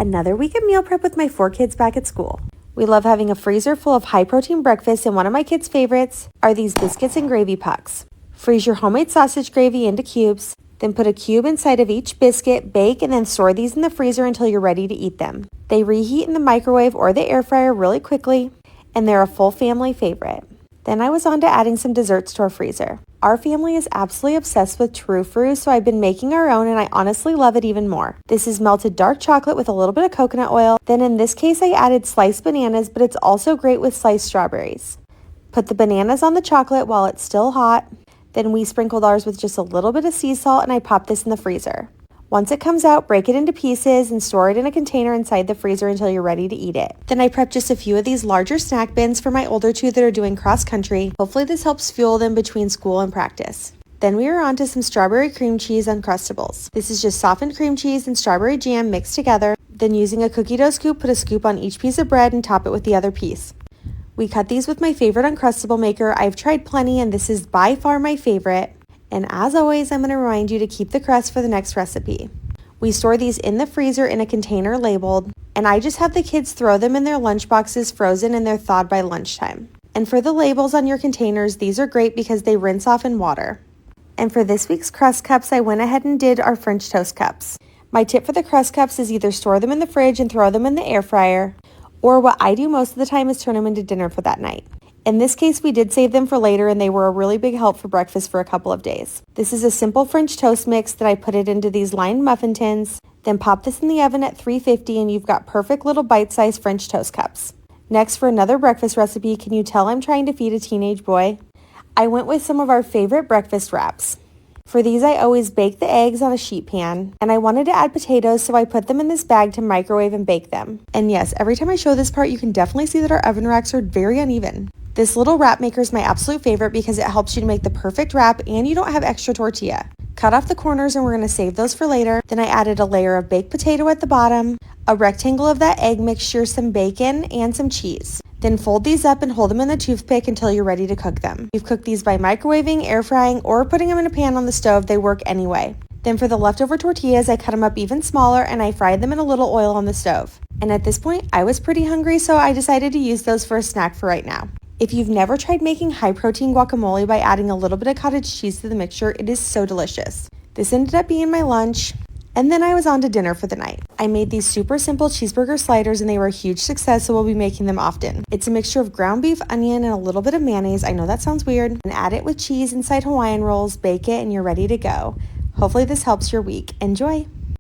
Another week of meal prep with my 4 kids back at school. We love having a freezer full of high-protein breakfasts, and one of my kids' favorites are these biscuits and gravy pucks. Freeze your homemade sausage gravy into cubes, then put a cube inside of each biscuit, bake, and then store these in the freezer until you're ready to eat them. They reheat in the microwave or the air fryer really quickly, and they're a full family favorite. Then I was on to adding some desserts to our freezer. Our family is absolutely obsessed with trou-frou, so I've been making our own, and I honestly love it even more. This is melted dark chocolate with a little bit of coconut oil. Then in this case, I added sliced bananas, but it's also great with sliced strawberries. Put the bananas on the chocolate while it's still hot. Then we sprinkled ours with just a little bit of sea salt, and I popped this in the freezer. Once it comes out, break it into pieces and store it in a container inside the freezer until you're ready to eat it. Then I prepped just a few of these larger snack bins for my older 2 that are doing cross country. Hopefully this helps fuel them between school and practice. Then we are on to some strawberry cream cheese uncrustables. This is just softened cream cheese and strawberry jam mixed together. Then using a cookie dough scoop, put a scoop on each piece of bread and top it with the other piece. We cut these with my favorite Uncrustable maker. I've tried plenty and this is by far my favorite. And as always, I'm going to remind you to keep the crust for the next recipe. We store these in the freezer in a container labeled, and I just have the kids throw them in their lunch boxes frozen and they're thawed by lunchtime. And for the labels on your containers, these are great because they rinse off in water. And for this week's crust cups, I went ahead and did our French toast cups. My tip for the crust cups is either store them in the fridge and throw them in the air fryer, or what I do most of the time is turn them into dinner for that night. In this case, we did save them for later and they were a really big help for breakfast for a couple of days. This is a simple French toast mix that I put it into these lined muffin tins, then pop this in the oven at 350 and you've got perfect little bite-sized French toast cups. Next, for another breakfast recipe, can you tell I'm trying to feed a teenage boy? I went with some of our favorite breakfast wraps. For these, I always bake the eggs on a sheet pan, and I wanted to add potatoes, so I put them in this bag to microwave and bake them. And yes, every time I show this part, you can definitely see that our oven racks are very uneven. This little wrap maker is my absolute favorite because it helps you to make the perfect wrap and you don't have extra tortilla. Cut off the corners and we're going to save those for later. Then I added a layer of baked potato at the bottom, a rectangle of that egg mixture, some bacon, and some cheese. Then fold these up and hold them in the toothpick until you're ready to cook them. You've cooked these by microwaving, air frying, or putting them in a pan on the stove. They work anyway. Then for the leftover tortillas, I cut them up even smaller and I fried them in a little oil on the stove. And at this point, I was pretty hungry, so I decided to use those for a snack for right now. If you've never tried making high-protein guacamole by adding a little bit of cottage cheese to the mixture, it is so delicious. This ended up being my lunch, and then I was on to dinner for the night. I made these super simple cheeseburger sliders and they were a huge success, so we'll be making them often. It's a mixture of ground beef, onion, and a little bit of mayonnaise. I know that sounds weird. And add it with cheese inside Hawaiian rolls, bake it, and you're ready to go. Hopefully this helps your week. Enjoy!